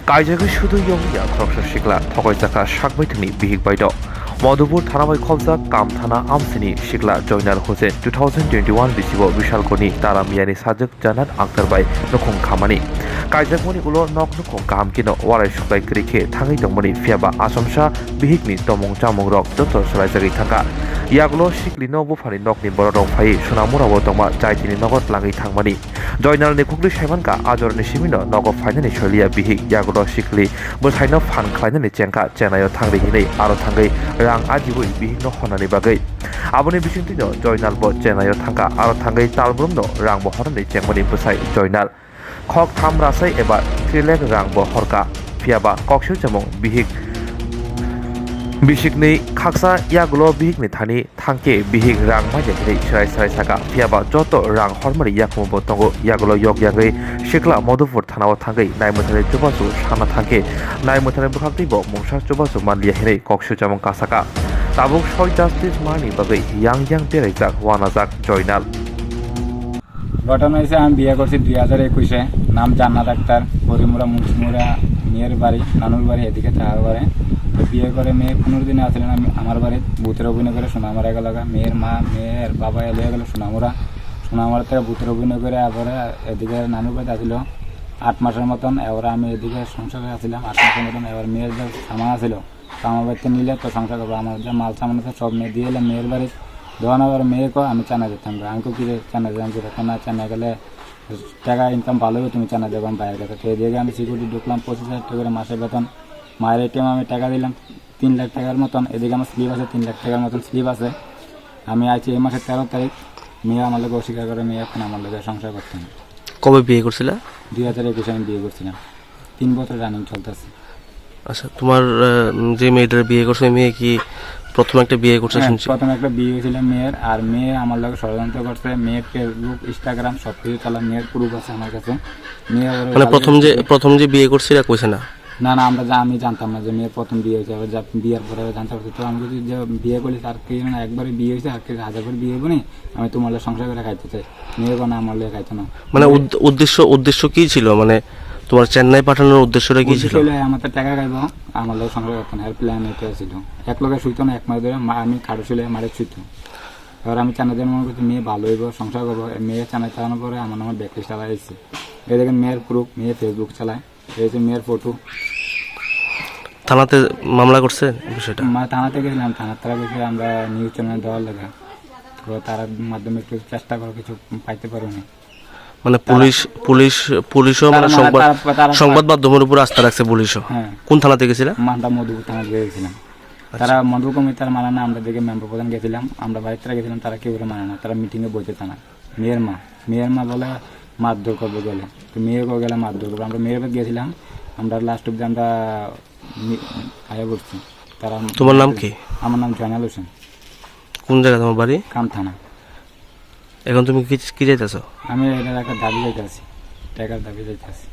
가이작의 수도 영리야 크럭서 시글라 턱을자가 샥바이트니 비익바이더 মধুপুর থানাবাই খবজা কাম থানা আমসিনি শিকলা জয়নাল হোসেন 2021 বিসিব বিশালকনি তারা মিয়ানি সাজক জানাত আক্তারবাই নখং খামানি কাইজাকমনি উলো নক নখং কাম কিনো ওয়ারাই সুপ্লাই ক্রিকে থাঙै দংমনি ফিয়াবা আসমসা বিহিকনি তমং চামং রক যত সরাইজাগै থাকা ইয়াগুলো শিকলিনো বুফানি নকনি বড় রং ফাই সোনামুরাবো দংমা জাইতিনি নগদ লাগै থাংমানি জয়নাল নিখুগলি সাইমানকা আজরনি সিমিনো নগদ ফাইনানি সলিয়া বিহিক ইয়াগুলো শিকলি বসাইনো ফান খাইনানি চেংকা চেনায়ো থাংरै হিनै আরো থাংগै রাং আজীবই বিভিন্ন হনানি বাগৈ আবনি বিসিংতিনো জয়নাল ব চেনায়ো থাকা আরো থাংগৈ তালব্রমনো রাং ব হনানি চেংমনি বসাই জয়নাল খক থাম রাসাই এবা 3 লাখ রাং ব হরকা ফিয়াবা কক্সিউ চামং বিহিক বিশিকনি খাকসা ইয়াগুলো বিহিকনি থানি থাংকে বিহিক রাং মাইজাকিনি সারাই সারাই সাকা ফিয়াবা যত রাং হরমারি ইয়াকমো বতঙ্গো ইয়াগুলো ইয়ক ইয়াগৈ শিকলা মধুপুর থানাও থাংগৈ নাইমথারে চুবাসু সানা থাংকে নাইমথারে বখাকতিব মংসা চুবাসু মানলিয়া হিनै কক্সিউ চামং কাসাকা তাবুক সয় জাস্টিস মানি বাগৈ ইয়াং ইয়াং বেরাইজাক ওয়ানাজাক জয়নাল ঘটনা হয়েছে আমি বিয়ে করছি 2021-এ নাম জান্নাত আক্তার হরিমুরা মুন্সিমুরা মেয়ের বাড়ি নানুর বাড়ি এদিকে চার বাড়ি তো বিয়ে করে মেয়ে 15 দিনে আসলেন আমি আমার বাড়ি ভূতের অভিনয় করে সোনামুরা গেল মেয়ের মা মেয়ের বাবা এলিয়ে গেল সোনামুরা থেকে ভূতের অভিনয় করে এবারে এদিকে নানুর বাড়িতে আসছিল 8 মাসের মতন এবারে আমি এদিকে সংসারে আসছিলাম 8 মাসের মতন এবার মেয়ের যে সামান আসছিল আমার বাড়িতে নিলে তো সংসার করবো আমার যে মাল সামান আছে সব মেয়ে দিয়ে এলাম মেয়ের বাড়ি দোকান আবার মেয়ে কো আমি চানা যেতাম আমি কি চানা যেতাম যেটা না চানা গেলে টাকা ইনকাম ভালো হবে তুমি চানা দেবো আমি বাইরে তো এদিকে আমি সিকিউরিটি ঢুকলাম 25,000 টাকা করে মাসের বেতন মায়ের এটিএম আমি টাকা দিলাম 3 লাখ টাকার মতন এদিকে আমার স্লিপ আছে 3 লাখ টাকার মতন স্লিপ আছে আমি আছি এই মাসের 13 তারিখ মেয়ে আমার লোক অস্বীকার করে মেয়ে এখন আমার লোকের সংসার করতাম। কবে বিয়ে করছিল? 2021 আমি বিয়ে করছিলাম 3 বছর রানিং চলতেছে। আচ্ছা তোমার যে মেয়েটার বিয়ে করছে মেয়ে কি প্রথম একটা বিয়ে করছে শুনছি? প্রথম একটা বিয়ে হয়েছিল মেয়ের আর মেয়ে আমার লোক ষড়যন্ত্র করছে মেয়ের ফেসবুক ইনস্টাগ্রাম সব কিছু চালা মেয়ের প্রুফ আছে আমার কাছে মেয়ে মানে প্রথম যে বিয়ে করছিল কইছে না? না আমি জানতাম না যে মেয়ের প্রথম বিয়ে হয়েছে আবার বিয়ের পরে জানতে পারছি তো আমি যদি যে বিয়ে করলি তার কি না একবারে বিয়ে হয়েছে আর কি 1000 করে বিয়ে হবো নি আমি তোমার সংসার করে খাইতে চাই মেয়ের কোনো আমার লোক খাইতো না। মানে উদ্দেশ্য কি ছিল মানে তোমার চেন্নাই পাঠানোর উদ্দেশ্যটা কি ছিল? আমার তো টাকা খাইবো আমার লোক সংসার করতো না এর প্ল্যান এটা ছিল এক লোকের শুইতো না এক মাস ধরে আমি খাড়ো ছিল মারে শুইতো এবার আমি চানা দিয়ে মনে করছি মেয়ে ভালো হইব সংসার করবো মেয়ে চানা চালানোর পরে আমার নামে ব্যাকলিস চালাইছে এই দেখেন মেয়ের প্রুফ মেয়ে ফেসবুক চালায় এই যে মেয়ের ফটো। থানাতে মামলা করছে বিষয়টা? থানাতে গেছিলাম থানার তারা গেছে আমরা নিউজ চ্যানেলে দেওয়ার লেখা তো তার মাধ্যমে একটু চেষ্টা করে কিছু পাইতে পারিনি। মানে পুলিশও মানে সংবাদ মাধ্যমের উপর আস্থা রাখছে পুলিশও? হ্যাঁ। কোন থানাতে গেছিলাম? আমরা মধুপুর থানাতে গেছিলাম তারা মধু কমিটির মানে না আমরা দেখে মেম্বার প্রধান গেছিলাম আমরা বাড়িতে গেছিলাম তারা কেউ মানে না তারা মিটিংয়ে বইতে থানা মেয়ের মা বলে মারধর করবো গেলে তো মেয়েকেও গেলে মারধর করবো আমরা মেয়ের গেছিলাম আমরা লাস্ট অব্দি আমরা আয়া করছি তারা। তোমার নাম কি? আমার নাম জয়নাল হোসেন। কোন জায়গা তোমার বাড়ি? কাম থানা। এখন তুমি কি চাইতেছো? আমি এটা একটা দাবি যাইতে আছি টাকার দাবি যাইতে আছি।